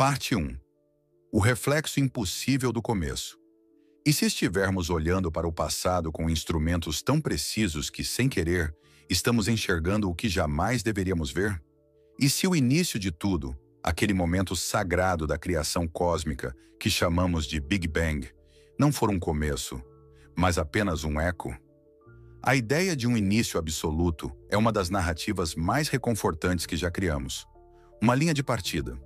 Parte 1. O reflexo impossível do começo. E se estivermos olhando para o passado com instrumentos tão precisos que, sem querer, estamos enxergando o que jamais deveríamos ver? E se o início de tudo, aquele momento sagrado da criação cósmica que chamamos de Big Bang, não for um começo, mas apenas um eco? A ideia de um início absoluto é uma das narrativas mais reconfortantes que já criamos. Uma linha de partida,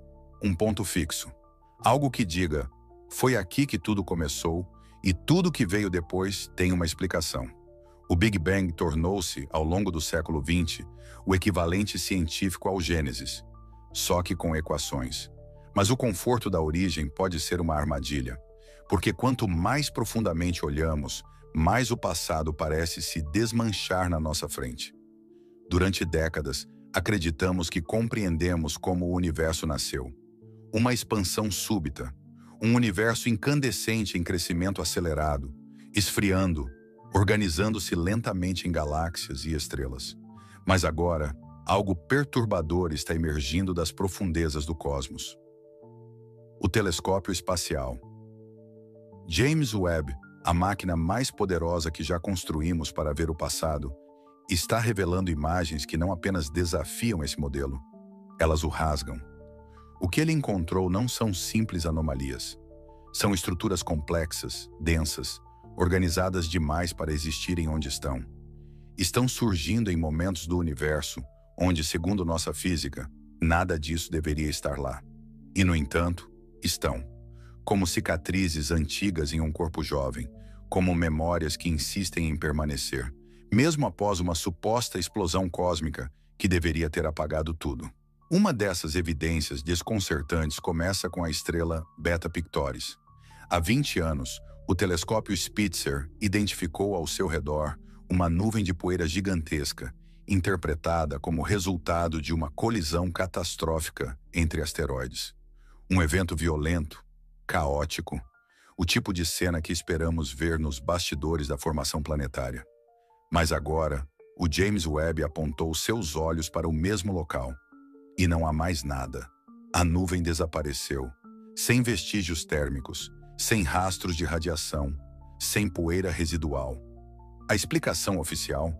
um ponto fixo, algo que diga, foi aqui que tudo começou e tudo que veio depois tem uma explicação. O Big Bang tornou-se, ao longo do século XX, o equivalente científico ao Gênesis, só que com equações. Mas o conforto da origem pode ser uma armadilha, porque quanto mais profundamente olhamos, mais o passado parece se desmanchar na nossa frente. Durante décadas, acreditamos que compreendemos como o universo nasceu. Uma expansão súbita, um universo incandescente em crescimento acelerado, esfriando, organizando-se lentamente em galáxias e estrelas. Mas agora, algo perturbador está emergindo das profundezas do cosmos. O telescópio espacial. James Webb, a máquina mais poderosa que já construímos para ver o passado, está revelando imagens que não apenas desafiam esse modelo, elas o rasgam. O que ele encontrou não são simples anomalias. São estruturas complexas, densas, organizadas demais para existirem onde estão. Estão surgindo em momentos do universo onde, segundo nossa física, nada disso deveria estar lá. E, no entanto, estão. Como cicatrizes antigas em um corpo jovem, como memórias que insistem em permanecer, mesmo após uma suposta explosão cósmica que deveria ter apagado tudo. Uma dessas evidências desconcertantes começa com a estrela Beta Pictoris. Há 20 anos, o telescópio Spitzer identificou ao seu redor uma nuvem de poeira gigantesca, interpretada como resultado de uma colisão catastrófica entre asteroides. Um evento violento, caótico, o tipo de cena que esperamos ver nos bastidores da formação planetária. Mas agora, o James Webb apontou seus olhos para o mesmo local. E não há mais nada. A nuvem desapareceu, sem vestígios térmicos, sem rastros de radiação, sem poeira residual. A explicação oficial?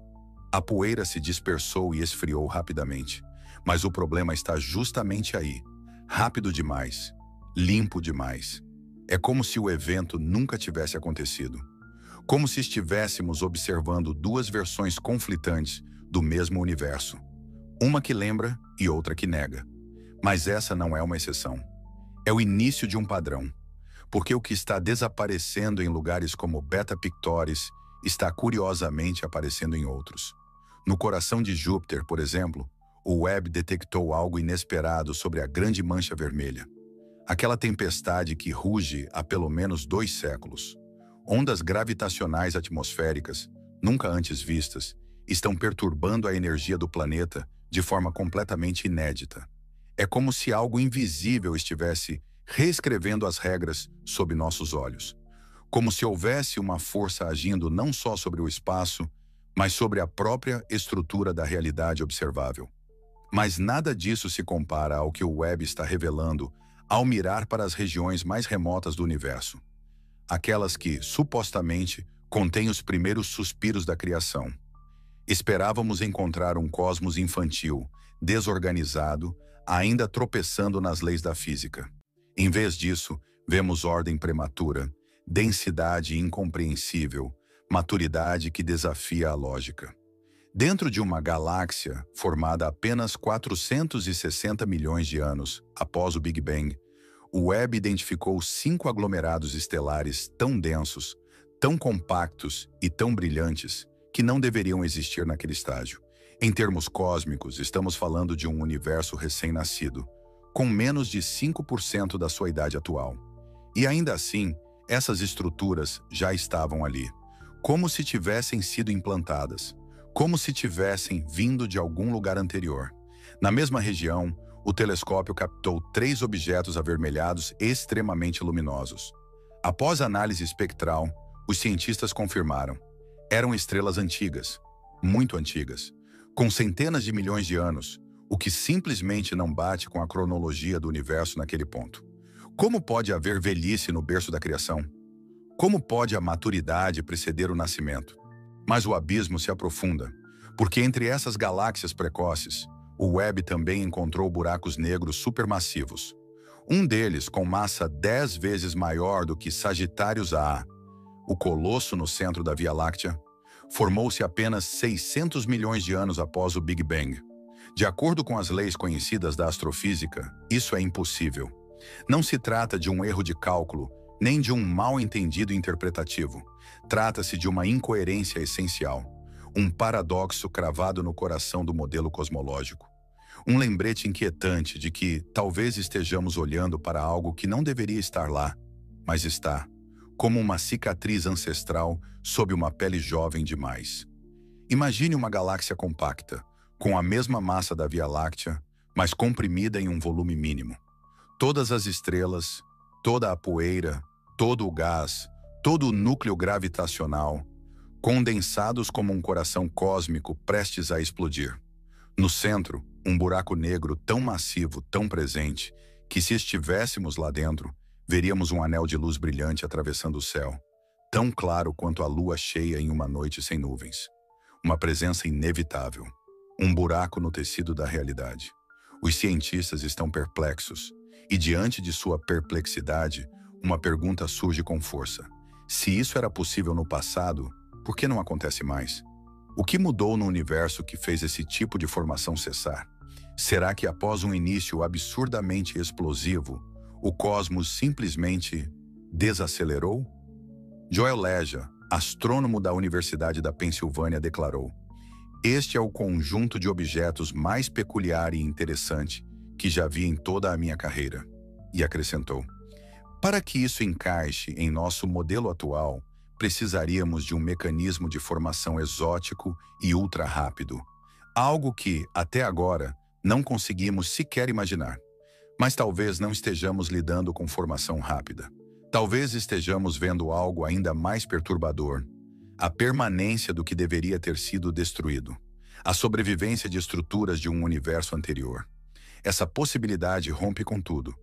A poeira se dispersou e esfriou rapidamente. Mas o problema está justamente aí. Rápido demais. Limpo demais. É como se o evento nunca tivesse acontecido. Como se estivéssemos observando duas versões conflitantes do mesmo universo. Uma que lembra e outra que nega. Mas essa não é uma exceção. É o início de um padrão. Porque o que está desaparecendo em lugares como Beta Pictoris está curiosamente aparecendo em outros. No coração de Júpiter, por exemplo, o Webb detectou algo inesperado sobre a Grande Mancha Vermelha. Aquela tempestade que ruge há pelo menos 2 séculos. Ondas gravitacionais atmosféricas, nunca antes vistas, estão perturbando a energia do planeta de forma completamente inédita. É como se algo invisível estivesse reescrevendo as regras sob nossos olhos. Como se houvesse uma força agindo não só sobre o espaço, mas sobre a própria estrutura da realidade observável. Mas nada disso se compara ao que o Webb está revelando ao mirar para as regiões mais remotas do universo. Aquelas que, supostamente, contêm os primeiros suspiros da criação. Esperávamos encontrar um cosmos infantil, desorganizado, ainda tropeçando nas leis da física. Em vez disso, vemos ordem prematura, densidade incompreensível, maturidade que desafia a lógica. Dentro de uma galáxia formada apenas 460 milhões de anos após o Big Bang, o Webb identificou 5 aglomerados estelares tão densos, tão compactos e tão brilhantes que não deveriam existir naquele estágio. Em termos cósmicos, estamos falando de um universo recém-nascido, com menos de 5% da sua idade atual. E ainda assim, essas estruturas já estavam ali, como se tivessem sido implantadas, como se tivessem vindo de algum lugar anterior. Na mesma região, o telescópio captou 3 objetos avermelhados extremamente luminosos. Após análise espectral, os cientistas confirmaram. Eram estrelas antigas, muito antigas, com centenas de milhões de anos, o que simplesmente não bate com a cronologia do universo naquele ponto. Como pode haver velhice no berço da criação? Como pode a maturidade preceder o nascimento? Mas o abismo se aprofunda, porque entre essas galáxias precoces, o Webb também encontrou buracos negros supermassivos. Um deles com massa 10 vezes maior do que Sagitários A, o colosso no centro da Via Láctea, formou-se apenas 600 milhões de anos após o Big Bang. De acordo com as leis conhecidas da astrofísica, isso é impossível. Não se trata de um erro de cálculo, nem de um mal-entendido interpretativo. Trata-se de uma incoerência essencial, um paradoxo cravado no coração do modelo cosmológico. Um lembrete inquietante de que talvez estejamos olhando para algo que não deveria estar lá, mas está, como uma cicatriz ancestral sob uma pele jovem demais. Imagine uma galáxia compacta, com a mesma massa da Via Láctea, mas comprimida em um volume mínimo. Todas as estrelas, toda a poeira, todo o gás, todo o núcleo gravitacional, condensados como um coração cósmico prestes a explodir. No centro, um buraco negro tão massivo, tão presente, que se estivéssemos lá dentro, veríamos um anel de luz brilhante atravessando o céu, tão claro quanto a lua cheia em uma noite sem nuvens. Uma presença inevitável. Um buraco no tecido da realidade. Os cientistas estão perplexos, e diante de sua perplexidade, uma pergunta surge com força. Se isso era possível no passado, por que não acontece mais? O que mudou no universo que fez esse tipo de formação cessar? Será que após um início absurdamente explosivo, o cosmos simplesmente desacelerou? Joel Leja, astrônomo da Universidade da Pensilvânia, declarou: "Este é o conjunto de objetos mais peculiar e interessante que já vi em toda a minha carreira." E acrescentou: "Para que isso encaixe em nosso modelo atual, precisaríamos de um mecanismo de formação exótico e ultra rápido, algo que, até agora, não conseguimos sequer imaginar. Mas talvez não estejamos lidando com formação rápida. Talvez estejamos vendo algo ainda mais perturbador: a permanência do que deveria ter sido destruído, a sobrevivência de estruturas de um universo anterior. Essa possibilidade rompe com tudo,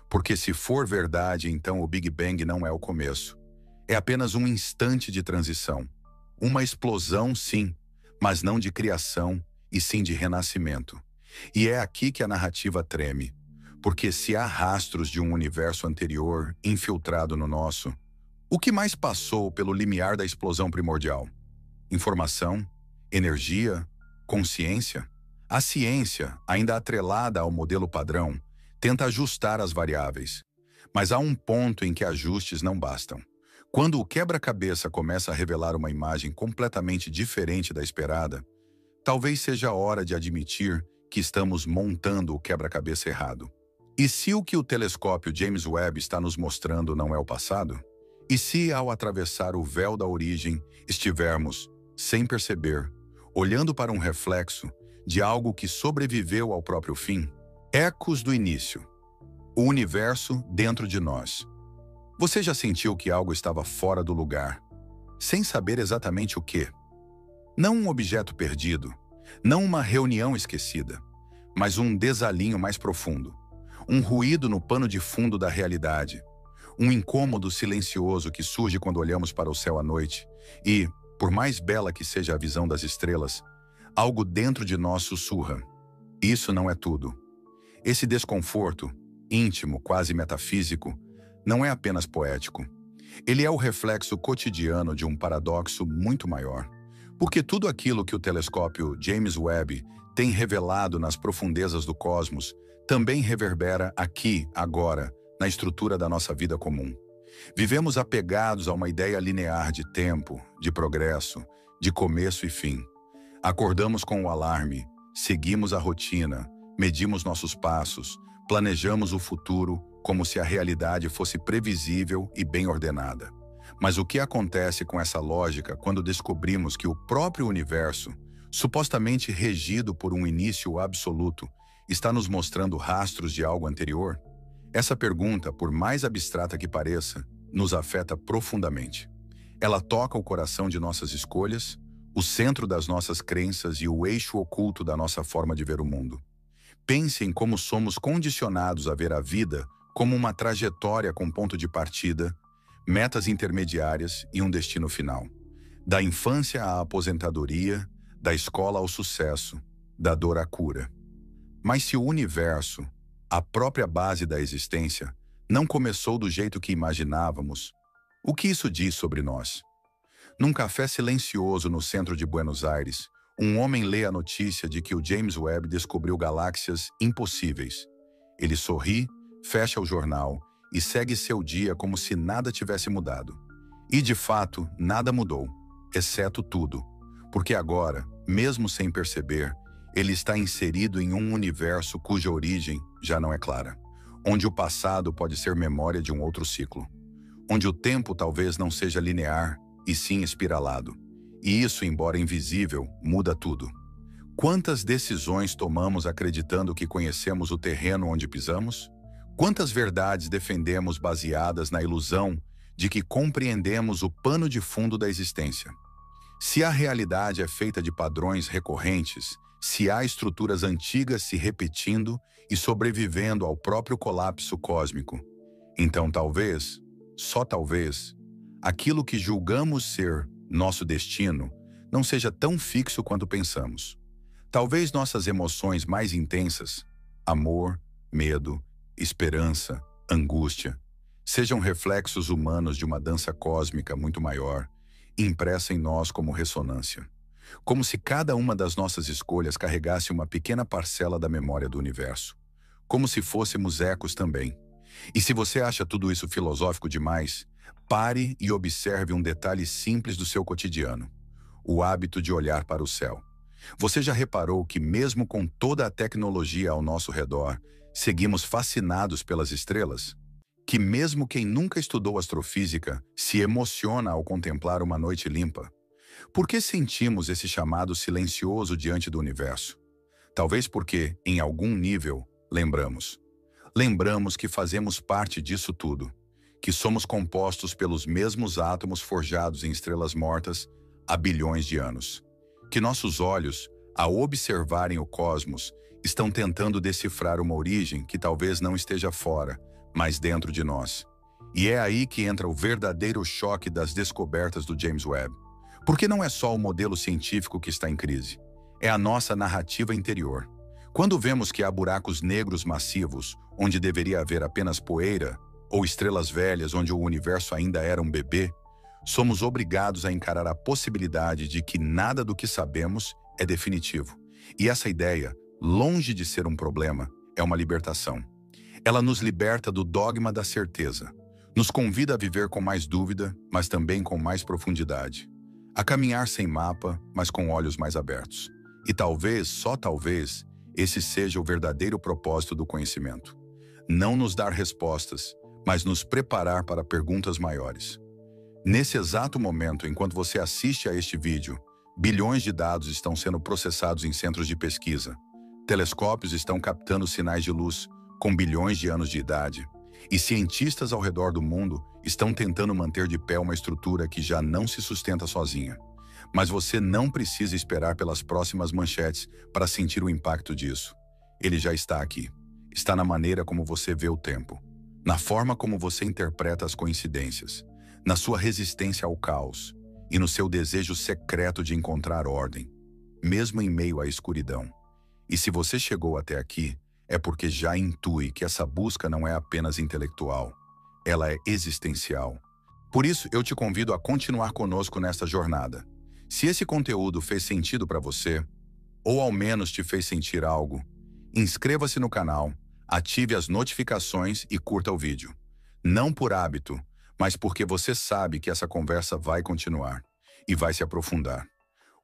porque se for verdade, então o Big Bang não é o começo. É apenas um instante de transição. Uma explosão, sim, mas não de criação, e sim de renascimento. E é aqui que a narrativa treme, porque se há rastros de um universo anterior infiltrado no nosso, o que mais passou pelo limiar da explosão primordial? Informação? Energia? Consciência? A ciência, ainda atrelada ao modelo padrão, tenta ajustar as variáveis. Mas há um ponto em que ajustes não bastam. Quando o quebra-cabeça começa a revelar uma imagem completamente diferente da esperada, talvez seja a hora de admitir que estamos montando o quebra-cabeça errado. E se o que o telescópio James Webb está nos mostrando não é o passado? E se, ao atravessar o véu da origem, estivermos, sem perceber, olhando para um reflexo de algo que sobreviveu ao próprio fim? Ecos do início. O universo dentro de nós. Você já sentiu que algo estava fora do lugar, sem saber exatamente o quê? Não um objeto perdido, não uma reunião esquecida, mas um desalinho mais profundo. Um ruído no pano de fundo da realidade. Um incômodo silencioso que surge quando olhamos para o céu à noite e, por mais bela que seja a visão das estrelas, algo dentro de nós sussurra: isso não é tudo. Esse desconforto, íntimo, quase metafísico, não é apenas poético. Ele é o reflexo cotidiano de um paradoxo muito maior. Porque tudo aquilo que o telescópio James Webb tem revelado nas profundezas do cosmos também reverbera aqui, agora, na estrutura da nossa vida comum. Vivemos apegados a uma ideia linear de tempo, de progresso, de começo e fim. Acordamos com o alarme, seguimos a rotina, medimos nossos passos, planejamos o futuro como se a realidade fosse previsível e bem ordenada. Mas o que acontece com essa lógica quando descobrimos que o próprio universo, supostamente regido por um início absoluto, está nos mostrando rastros de algo anterior? Essa pergunta, por mais abstrata que pareça, nos afeta profundamente. Ela toca o coração de nossas escolhas, o centro das nossas crenças e o eixo oculto da nossa forma de ver o mundo. Pense em como somos condicionados a ver a vida como uma trajetória com ponto de partida, metas intermediárias e um destino final. Da infância à aposentadoria, da escola ao sucesso, da dor à cura. Mas se o universo, a própria base da existência, não começou do jeito que imaginávamos, o que isso diz sobre nós? Num café silencioso no centro de Buenos Aires, um homem lê a notícia de que o James Webb descobriu galáxias impossíveis. Ele sorri, fecha o jornal e segue seu dia como se nada tivesse mudado. E, de fato, nada mudou, exceto tudo, porque agora, mesmo sem perceber, ele está inserido em um universo cuja origem já não é clara, onde o passado pode ser memória de um outro ciclo, onde o tempo talvez não seja linear e sim espiralado. E isso, embora invisível, muda tudo. Quantas decisões tomamos acreditando que conhecemos o terreno onde pisamos? Quantas verdades defendemos baseadas na ilusão de que compreendemos o pano de fundo da existência? Se a realidade é feita de padrões recorrentes, se há estruturas antigas se repetindo e sobrevivendo ao próprio colapso cósmico, então talvez, só talvez, aquilo que julgamos ser nosso destino não seja tão fixo quanto pensamos. Talvez nossas emoções mais intensas, amor, medo, esperança, angústia, sejam reflexos humanos de uma dança cósmica muito maior, impressa em nós como ressonância. Como se cada uma das nossas escolhas carregasse uma pequena parcela da memória do universo. Como se fôssemos ecos também. E se você acha tudo isso filosófico demais, pare e observe um detalhe simples do seu cotidiano: o hábito de olhar para o céu. Você já reparou que, mesmo com toda a tecnologia ao nosso redor, seguimos fascinados pelas estrelas? Que mesmo quem nunca estudou astrofísica se emociona ao contemplar uma noite limpa? Por que sentimos esse chamado silencioso diante do universo? Talvez porque, em algum nível, lembramos. Lembramos que fazemos parte disso tudo, que somos compostos pelos mesmos átomos forjados em estrelas mortas há bilhões de anos. Que nossos olhos, ao observarem o cosmos, estão tentando decifrar uma origem que talvez não esteja fora, mas dentro de nós. E é aí que entra o verdadeiro choque das descobertas do James Webb. Porque não é só o modelo científico que está em crise, é a nossa narrativa interior. Quando vemos que há buracos negros massivos, onde deveria haver apenas poeira, ou estrelas velhas onde o universo ainda era um bebê, somos obrigados a encarar a possibilidade de que nada do que sabemos é definitivo. E essa ideia, longe de ser um problema, é uma libertação. Ela nos liberta do dogma da certeza, nos convida a viver com mais dúvida, mas também com mais profundidade. A caminhar sem mapa, mas com olhos mais abertos. E talvez, só talvez, esse seja o verdadeiro propósito do conhecimento. Não nos dar respostas, mas nos preparar para perguntas maiores. Nesse exato momento, enquanto você assiste a este vídeo, bilhões de dados estão sendo processados em centros de pesquisa. Telescópios estão captando sinais de luz com bilhões de anos de idade. E cientistas ao redor do mundo estão tentando manter de pé uma estrutura que já não se sustenta sozinha. Mas você não precisa esperar pelas próximas manchetes para sentir o impacto disso. Ele já está aqui. Está na maneira como você vê o tempo, na forma como você interpreta as coincidências, na sua resistência ao caos e no seu desejo secreto de encontrar ordem, mesmo em meio à escuridão. E se você chegou até aqui, é porque já intui que essa busca não é apenas intelectual, ela é existencial. Por isso, eu te convido a continuar conosco nesta jornada. Se esse conteúdo fez sentido para você, ou ao menos te fez sentir algo, inscreva-se no canal, ative as notificações e curta o vídeo. Não por hábito, mas porque você sabe que essa conversa vai continuar e vai se aprofundar.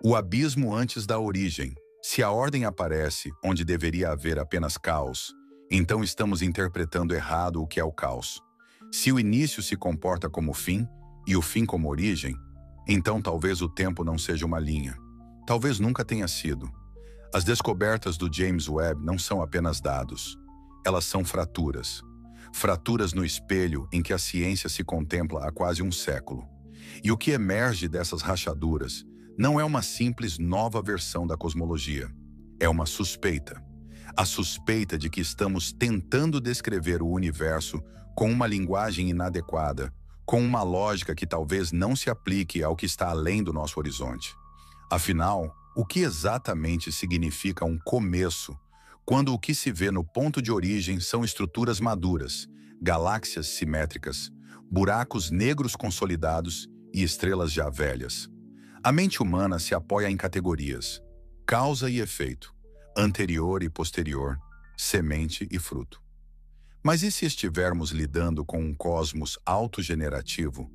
O abismo antes da origem. Se a ordem aparece onde deveria haver apenas caos, então estamos interpretando errado o que é o caos. Se o início se comporta como fim e o fim como origem, então talvez o tempo não seja uma linha. Talvez nunca tenha sido. As descobertas do James Webb não são apenas dados. Elas são fraturas. Fraturas no espelho em que a ciência se contempla há quase um século. E o que emerge dessas rachaduras não é uma simples nova versão da cosmologia. É uma suspeita. A suspeita de que estamos tentando descrever o universo com uma linguagem inadequada, com uma lógica que talvez não se aplique ao que está além do nosso horizonte. Afinal, o que exatamente significa um começo, quando o que se vê no ponto de origem são estruturas maduras, galáxias simétricas, buracos negros consolidados e estrelas já velhas? A mente humana se apoia em categorias: causa e efeito, anterior e posterior, semente e fruto. Mas e se estivermos lidando com um cosmos autogenerativo,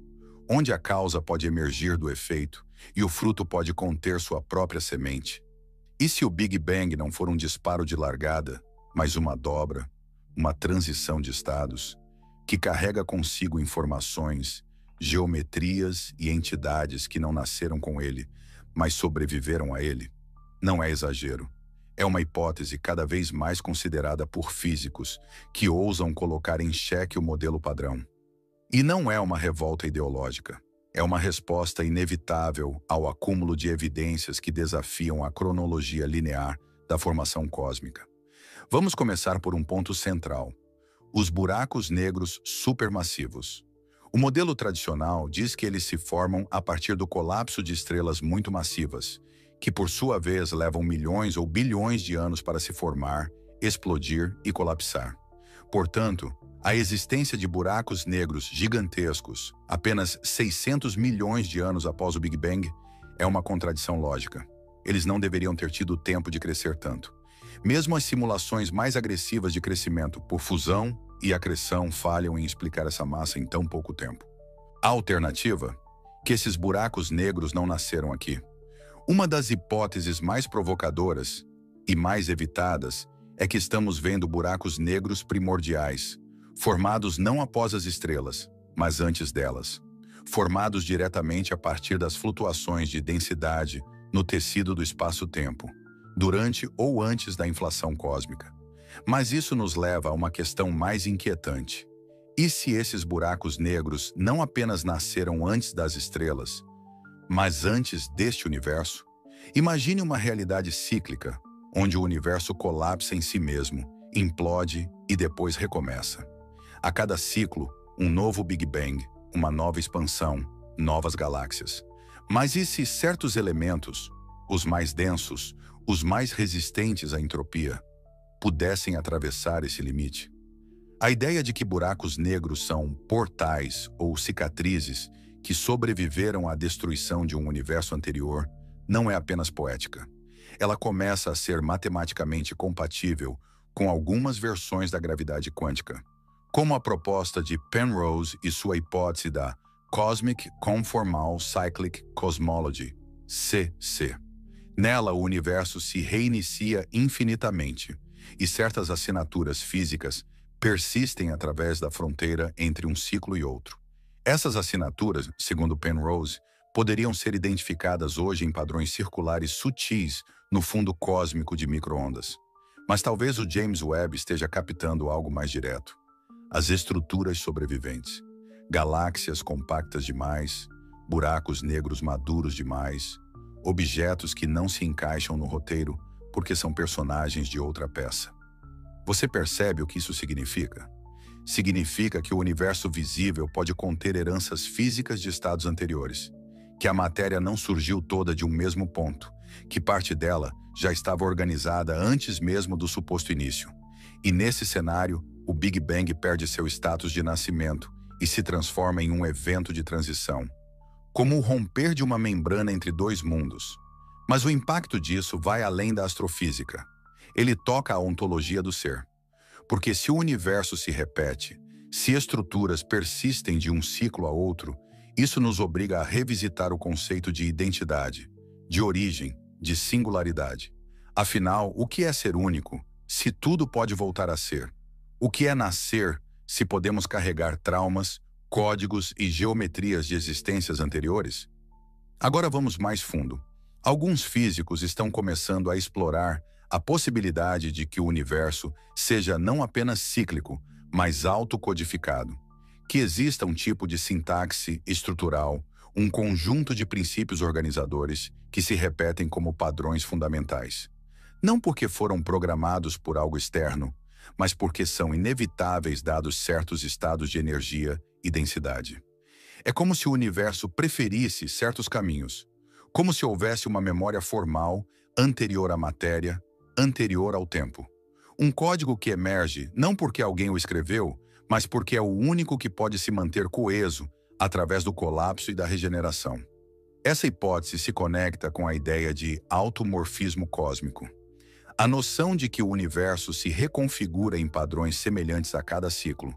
onde a causa pode emergir do efeito e o fruto pode conter sua própria semente? E se o Big Bang não for um disparo de largada, mas uma dobra, uma transição de estados, que carrega consigo informações, geometrias e entidades que não nasceram com ele, mas sobreviveram a ele? Não é exagero. É uma hipótese cada vez mais considerada por físicos que ousam colocar em xeque o modelo padrão. E não é uma revolta ideológica. É uma resposta inevitável ao acúmulo de evidências que desafiam a cronologia linear da formação cósmica. Vamos começar por um ponto central: os buracos negros supermassivos. O modelo tradicional diz que eles se formam a partir do colapso de estrelas muito massivas, que por sua vez levam milhões ou bilhões de anos para se formar, explodir e colapsar. Portanto, a existência de buracos negros gigantescos, apenas 600 milhões de anos após o Big Bang, é uma contradição lógica. Eles não deveriam ter tido tempo de crescer tanto. Mesmo as simulações mais agressivas de crescimento por fusão e acreção falham em explicar essa massa em tão pouco tempo. A alternativa? Que esses buracos negros não nasceram aqui. Uma das hipóteses mais provocadoras e mais evitadas é que estamos vendo buracos negros primordiais, formados não após as estrelas, mas antes delas, formados diretamente a partir das flutuações de densidade no tecido do espaço-tempo, durante ou antes da inflação cósmica. Mas isso nos leva a uma questão mais inquietante. E se esses buracos negros não apenas nasceram antes das estrelas, mas antes deste universo? Imagine uma realidade cíclica, onde o universo colapsa em si mesmo, implode e depois recomeça. A cada ciclo, um novo Big Bang, uma nova expansão, novas galáxias. Mas e se certos elementos, os mais densos, os mais resistentes à entropia, pudessem atravessar esse limite? A ideia de que buracos negros são portais ou cicatrizes que sobreviveram à destruição de um universo anterior não é apenas poética. Ela começa a ser matematicamente compatível com algumas versões da gravidade quântica, como a proposta de Penrose e sua hipótese da Cosmic Conformal Cyclic Cosmology, CC. Nela, o universo se reinicia infinitamente, e certas assinaturas físicas persistem através da fronteira entre um ciclo e outro. Essas assinaturas, segundo Penrose, poderiam ser identificadas hoje em padrões circulares sutis no fundo cósmico de micro-ondas. Mas talvez o James Webb esteja captando algo mais direto: as estruturas sobreviventes. Galáxias compactas demais, buracos negros maduros demais, objetos que não se encaixam no roteiro porque são personagens de outra peça. Você percebe o que isso significa? Significa que o universo visível pode conter heranças físicas de estados anteriores, que a matéria não surgiu toda de um mesmo ponto, que parte dela já estava organizada antes mesmo do suposto início. E nesse cenário, o Big Bang perde seu status de nascimento e se transforma em um evento de transição, como o romper de uma membrana entre dois mundos. Mas o impacto disso vai além da astrofísica. Ele toca a ontologia do ser. Porque se o universo se repete, se estruturas persistem de um ciclo a outro, isso nos obriga a revisitar o conceito de identidade, de origem, de singularidade. Afinal, o que é ser único, se tudo pode voltar a ser? O que é nascer, se podemos carregar traumas, códigos e geometrias de existências anteriores? Agora vamos mais fundo. Alguns físicos estão começando a explorar a possibilidade de que o universo seja não apenas cíclico, mas autocodificado. Que exista um tipo de sintaxe estrutural, um conjunto de princípios organizadores que se repetem como padrões fundamentais. Não porque foram programados por algo externo, mas porque são inevitáveis dados certos estados de energia e densidade. É como se o universo preferisse certos caminhos, como se houvesse uma memória formal anterior à matéria, anterior ao tempo. Um código que emerge não porque alguém o escreveu, mas porque é o único que pode se manter coeso através do colapso e da regeneração. Essa hipótese se conecta com a ideia de automorfismo cósmico. A noção de que o universo se reconfigura em padrões semelhantes a cada ciclo,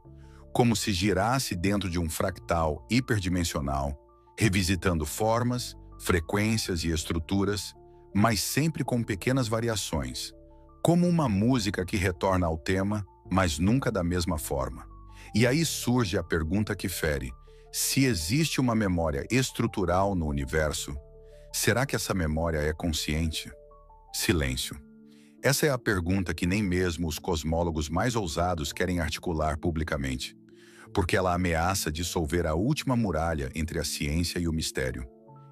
como se girasse dentro de um fractal hiperdimensional, revisitando formas, frequências e estruturas, mas sempre com pequenas variações, como uma música que retorna ao tema, mas nunca da mesma forma. E aí surge a pergunta que fere: se existe uma memória estrutural no universo, será que essa memória é consciente? Silêncio. Essa é a pergunta que nem mesmo os cosmólogos mais ousados querem articular publicamente, porque ela ameaça dissolver a última muralha entre a ciência e o mistério.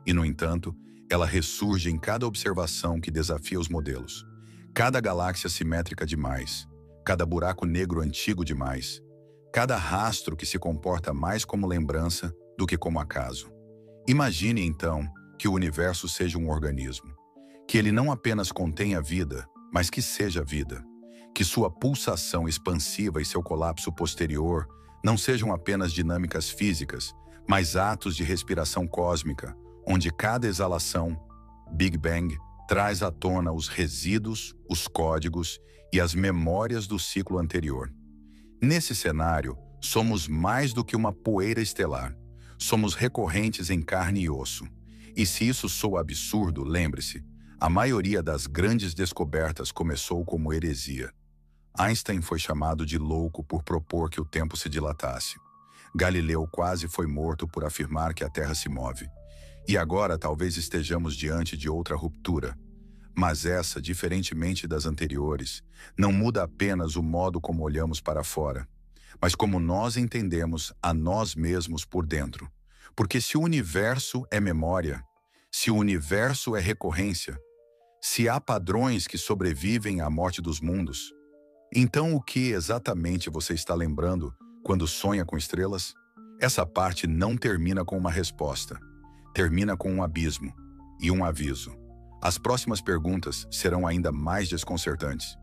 E, no entanto, ela ressurge em cada observação que desafia os modelos. Cada galáxia simétrica demais, cada buraco negro antigo demais, cada rastro que se comporta mais como lembrança do que como acaso. Imagine, então, que o universo seja um organismo, que ele não apenas contenha vida, mas que seja vida, que sua pulsação expansiva e seu colapso posterior não sejam apenas dinâmicas físicas, mas atos de respiração cósmica, onde cada exalação, Big Bang, traz à tona os resíduos, os códigos e as memórias do ciclo anterior. Nesse cenário, somos mais do que uma poeira estelar. Somos recorrentes em carne e osso. E se isso soa absurdo, lembre-se, a maioria das grandes descobertas começou como heresia. Einstein foi chamado de louco por propor que o tempo se dilatasse. Galileu quase foi morto por afirmar que a Terra se move. E agora talvez estejamos diante de outra ruptura. Mas essa, diferentemente das anteriores, não muda apenas o modo como olhamos para fora, mas como nós entendemos a nós mesmos por dentro. Porque se o universo é memória, se o universo é recorrência, se há padrões que sobrevivem à morte dos mundos, então o que exatamente você está lembrando quando sonha com estrelas? Essa parte não termina com uma resposta. Termina com um abismo e um aviso. As próximas perguntas serão ainda mais desconcertantes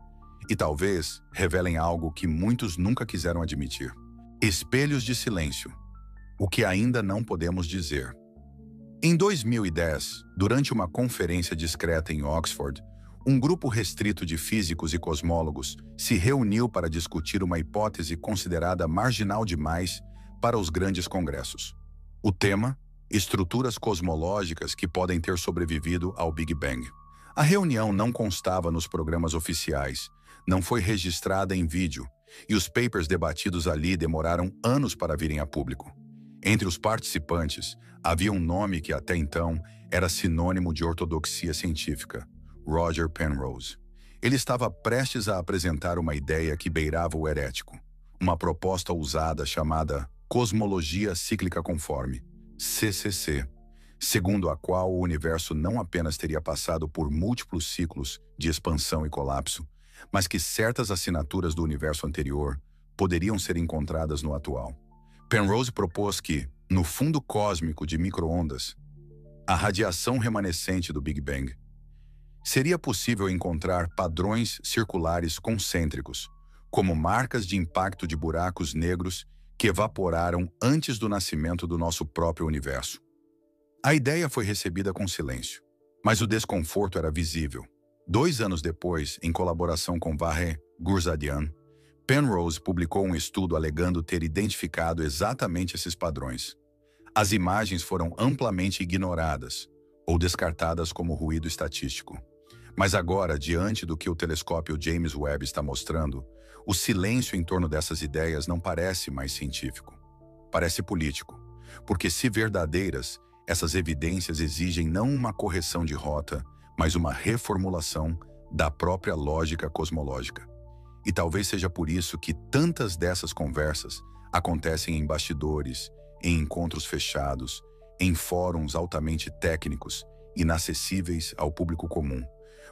e talvez revelem algo que muitos nunca quiseram admitir. Espelhos de silêncio. O que ainda não podemos dizer. Em 2010, durante uma conferência discreta em Oxford, um grupo restrito de físicos e cosmólogos se reuniu para discutir uma hipótese considerada marginal demais para os grandes congressos. O tema: estruturas cosmológicas que podem ter sobrevivido ao Big Bang. A reunião não constava nos programas oficiais, não foi registrada em vídeo, e os papers debatidos ali demoraram anos para virem a público. Entre os participantes, havia um nome que até então era sinônimo de ortodoxia científica: Roger Penrose. Ele estava prestes a apresentar uma ideia que beirava o herético, uma proposta ousada chamada Cosmologia Cíclica Conforme, CCC, segundo a qual o universo não apenas teria passado por múltiplos ciclos de expansão e colapso, mas que certas assinaturas do universo anterior poderiam ser encontradas no atual. Penrose propôs que, no fundo cósmico de micro-ondas, a radiação remanescente do Big Bang, seria possível encontrar padrões circulares concêntricos, como marcas de impacto de buracos negros que evaporaram antes do nascimento do nosso próprio universo. A ideia foi recebida com silêncio, mas o desconforto era visível. 2 anos depois, em colaboração com Vahe Gurzadian, Penrose publicou um estudo alegando ter identificado exatamente esses padrões. As imagens foram amplamente ignoradas ou descartadas como ruído estatístico. Mas agora, diante do que o telescópio James Webb está mostrando, o silêncio em torno dessas ideias não parece mais científico. Parece político, porque se verdadeiras, essas evidências exigem não uma correção de rota, mas uma reformulação da própria lógica cosmológica. E talvez seja por isso que tantas dessas conversas acontecem em bastidores, em encontros fechados, em fóruns altamente técnicos, inacessíveis ao público comum,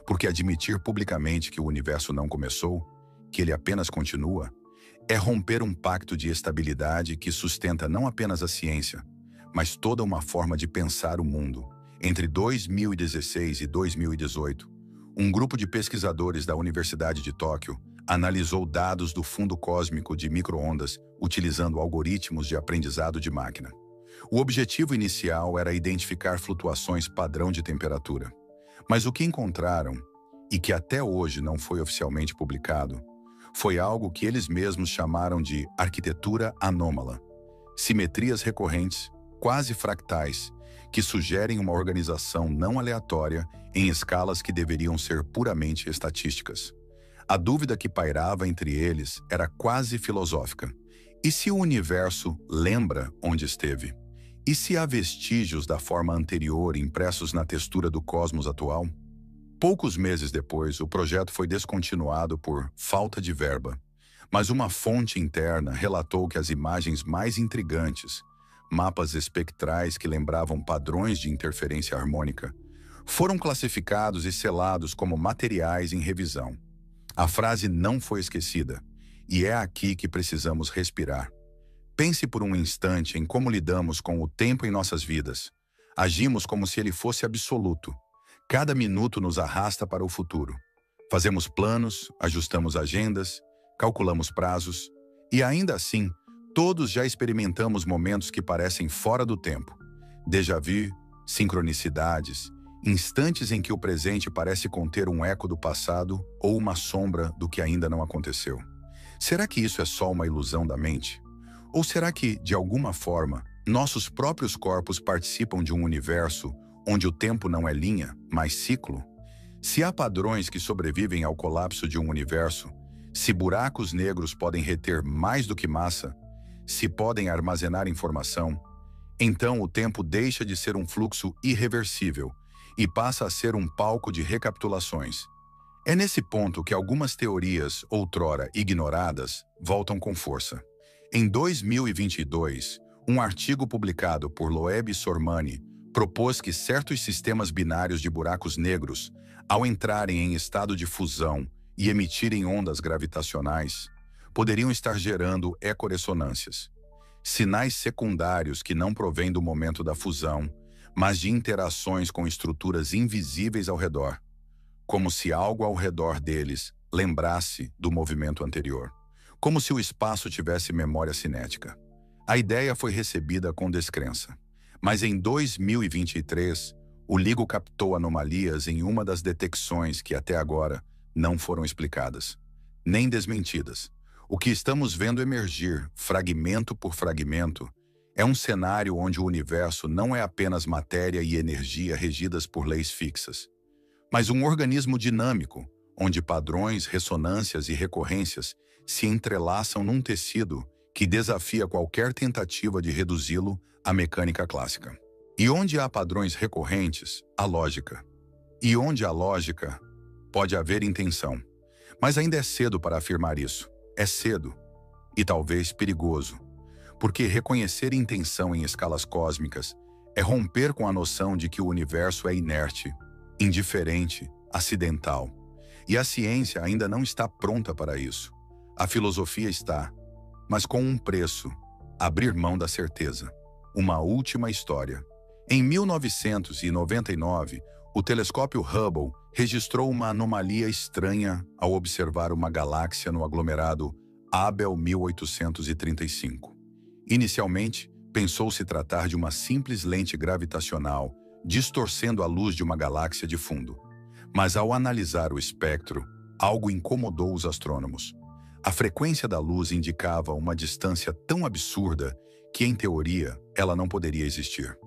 porque admitir publicamente que o universo não começou, que ele apenas continua, é romper um pacto de estabilidade que sustenta não apenas a ciência, mas toda uma forma de pensar o mundo. Entre 2016 e 2018, um grupo de pesquisadores da Universidade de Tóquio analisou dados do fundo cósmico de micro-ondas utilizando algoritmos de aprendizado de máquina. O objetivo inicial era identificar flutuações padrão de temperatura. Mas o que encontraram, e que até hoje não foi oficialmente publicado, foi algo que eles mesmos chamaram de arquitetura anômala. Simetrias recorrentes, quase fractais, que sugerem uma organização não aleatória em escalas que deveriam ser puramente estatísticas. A dúvida que pairava entre eles era quase filosófica. E se o universo lembra onde esteve? E se há vestígios da forma anterior impressos na textura do cosmos atual? Poucos meses depois, o projeto foi descontinuado por falta de verba. Mas uma fonte interna relatou que as imagens mais intrigantes, mapas espectrais que lembravam padrões de interferência harmônica, foram classificados e selados como materiais em revisão. A frase não foi esquecida, e é aqui que precisamos respirar. Pense por um instante em como lidamos com o tempo em nossas vidas. Agimos como se ele fosse absoluto. Cada minuto nos arrasta para o futuro. Fazemos planos, ajustamos agendas, calculamos prazos, e ainda assim, todos já experimentamos momentos que parecem fora do tempo. Déjà vu, sincronicidades, instantes em que o presente parece conter um eco do passado ou uma sombra do que ainda não aconteceu. Será que isso é só uma ilusão da mente? Ou será que, de alguma forma, nossos próprios corpos participam de um universo onde o tempo não é linha, mas ciclo? Se há padrões que sobrevivem ao colapso de um universo, se buracos negros podem reter mais do que massa, se podem armazenar informação, então o tempo deixa de ser um fluxo irreversível e passa a ser um palco de recapitulações. É nesse ponto que algumas teorias, outrora ignoradas, voltam com força. Em 2022, um artigo publicado por Loeb Sormani propôs que certos sistemas binários de buracos negros, ao entrarem em estado de fusão e emitirem ondas gravitacionais, poderiam estar gerando ecoressonâncias, sinais secundários que não provêm do momento da fusão, mas de interações com estruturas invisíveis ao redor, como se algo ao redor deles lembrasse do movimento anterior, como se o espaço tivesse memória cinética. A ideia foi recebida com descrença, mas em 2023, o LIGO captou anomalias em uma das detecções que até agora não foram explicadas, nem desmentidas. O que estamos vendo emergir, fragmento por fragmento, é um cenário onde o universo não é apenas matéria e energia regidas por leis fixas, mas um organismo dinâmico, onde padrões, ressonâncias e recorrências se entrelaçam num tecido que desafia qualquer tentativa de reduzi-lo à mecânica clássica. E onde há padrões recorrentes, há lógica. E onde há lógica, pode haver intenção. Mas ainda é cedo para afirmar isso. É cedo, e talvez perigoso, porque reconhecer intenção em escalas cósmicas é romper com a noção de que o universo é inerte, indiferente, acidental. E a ciência ainda não está pronta para isso. A filosofia está, mas com um preço: abrir mão da certeza. Uma última história. Em 1999, o telescópio Hubble registrou uma anomalia estranha ao observar uma galáxia no aglomerado Abell 1835. Inicialmente, pensou-se tratar de uma simples lente gravitacional, distorcendo a luz de uma galáxia de fundo. Mas ao analisar o espectro, algo incomodou os astrônomos. A frequência da luz indicava uma distância tão absurda que, em teoria, ela não poderia existir.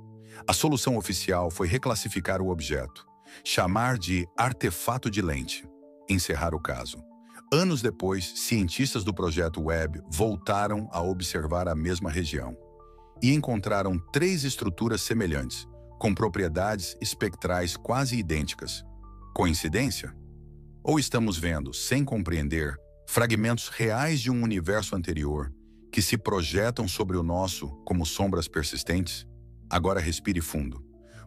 A solução oficial foi reclassificar o objeto, chamar de artefato de lente, encerrar o caso. Anos depois, cientistas do projeto Webb voltaram a observar a mesma região e encontraram 3 estruturas semelhantes, com propriedades espectrais quase idênticas. Coincidência? Ou estamos vendo, sem compreender, fragmentos reais de um universo anterior que se projetam sobre o nosso como sombras persistentes? Agora respire fundo,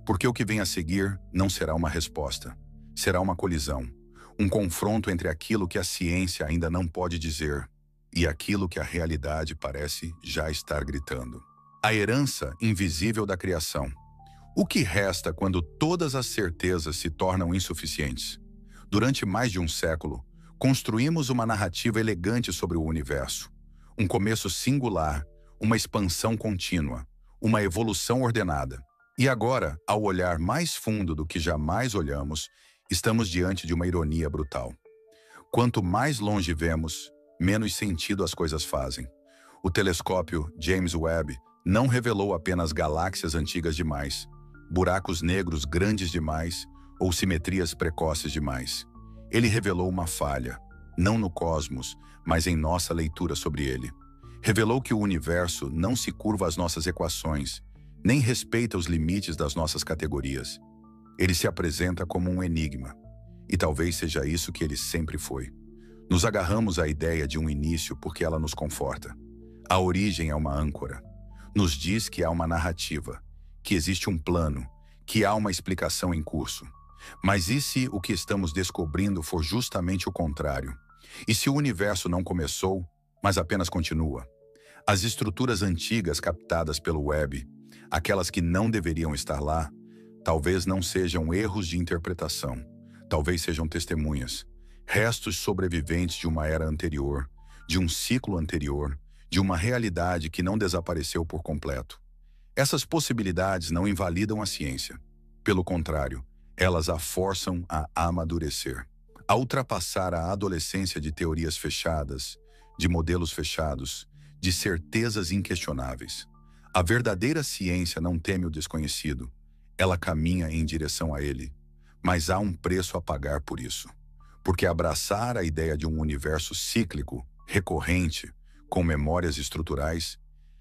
porque o que vem a seguir não será uma resposta. Será uma colisão, um confronto entre aquilo que a ciência ainda não pode dizer e aquilo que a realidade parece já estar gritando. A herança invisível da criação. O que resta quando todas as certezas se tornam insuficientes? Durante mais de um século, construímos uma narrativa elegante sobre o universo. Um começo singular, uma expansão contínua, uma evolução ordenada. E agora, ao olhar mais fundo do que jamais olhamos, estamos diante de uma ironia brutal. Quanto mais longe vemos, menos sentido as coisas fazem. O telescópio James Webb não revelou apenas galáxias antigas demais, buracos negros grandes demais ou simetrias precoces demais. Ele revelou uma falha, não no cosmos, mas em nossa leitura sobre ele. Revelou que o universo não se curva às nossas equações, nem respeita os limites das nossas categorias. Ele se apresenta como um enigma, e talvez seja isso que ele sempre foi. Nos agarramos à ideia de um início porque ela nos conforta. A origem é uma âncora. Nos diz que há uma narrativa, que existe um plano, que há uma explicação em curso. Mas e se o que estamos descobrindo for justamente o contrário? E se o universo não começou, mas apenas continua? As estruturas antigas captadas pelo Webb, aquelas que não deveriam estar lá, talvez não sejam erros de interpretação, talvez sejam testemunhas, restos sobreviventes de uma era anterior, de um ciclo anterior, de uma realidade que não desapareceu por completo. Essas possibilidades não invalidam a ciência. Pelo contrário, elas a forçam a amadurecer, a ultrapassar a adolescência de teorias fechadas, de modelos fechados, de certezas inquestionáveis. A verdadeira ciência não teme o desconhecido, ela caminha em direção a ele, mas há um preço a pagar por isso. Porque abraçar a ideia de um universo cíclico, recorrente, com memórias estruturais,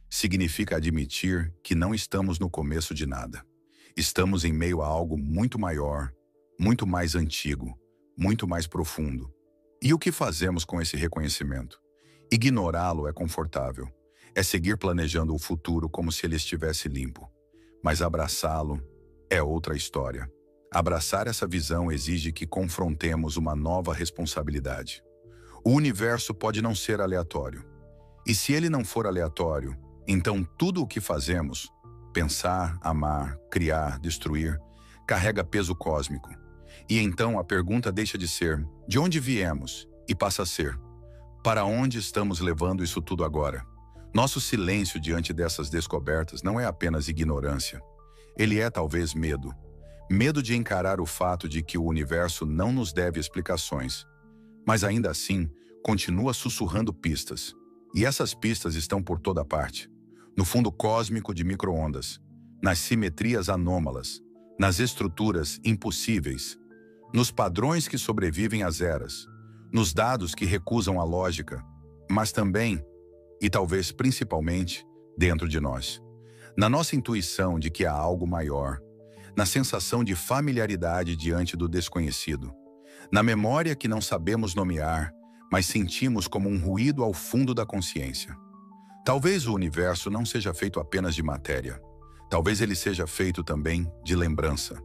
significa admitir que não estamos no começo de nada. Estamos em meio a algo muito maior, muito mais antigo, muito mais profundo. E o que fazemos com esse reconhecimento? Ignorá-lo é confortável. É seguir planejando o futuro como se ele estivesse limpo. Mas abraçá-lo é outra história. Abraçar essa visão exige que confrontemos uma nova responsabilidade. O universo pode não ser aleatório. E se ele não for aleatório, então tudo o que fazemos, pensar, amar, criar, destruir, carrega peso cósmico. E então a pergunta deixa de ser de onde viemos e passa a ser para onde estamos levando isso tudo agora? Nosso silêncio diante dessas descobertas não é apenas ignorância. Ele é talvez medo. Medo de encarar o fato de que o universo não nos deve explicações. Mas ainda assim, continua sussurrando pistas. E essas pistas estão por toda parte. No fundo cósmico de micro-ondas, nas simetrias anômalas, nas estruturas impossíveis, nos padrões que sobrevivem às eras, nos dados que recusam a lógica, mas também, e talvez principalmente, dentro de nós. Na nossa intuição de que há algo maior, na sensação de familiaridade diante do desconhecido, na memória que não sabemos nomear, mas sentimos como um ruído ao fundo da consciência. Talvez o universo não seja feito apenas de matéria. Talvez ele seja feito também de lembrança.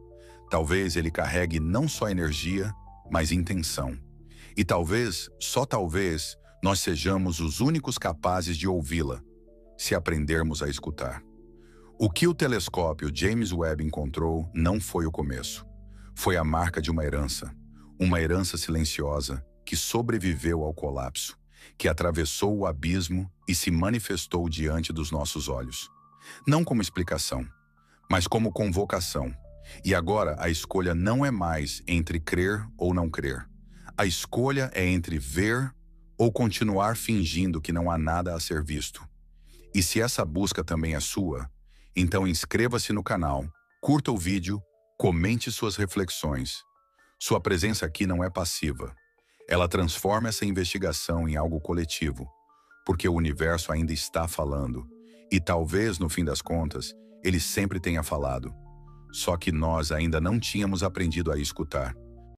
Talvez ele carregue não só energia, mas intenção. E talvez, só talvez, nós sejamos os únicos capazes de ouvi-la, se aprendermos a escutar. O que o telescópio James Webb encontrou não foi o começo. Foi a marca de uma herança silenciosa que sobreviveu ao colapso, que atravessou o abismo e se manifestou diante dos nossos olhos. Não como explicação, mas como convocação. E agora a escolha não é mais entre crer ou não crer. A escolha é entre ver ou continuar fingindo que não há nada a ser visto. E se essa busca também é sua, então inscreva-se no canal, curta o vídeo, comente suas reflexões. Sua presença aqui não é passiva. Ela transforma essa investigação em algo coletivo, porque o universo ainda está falando. E talvez, no fim das contas, ele sempre tenha falado. Só que nós ainda não tínhamos aprendido a escutar.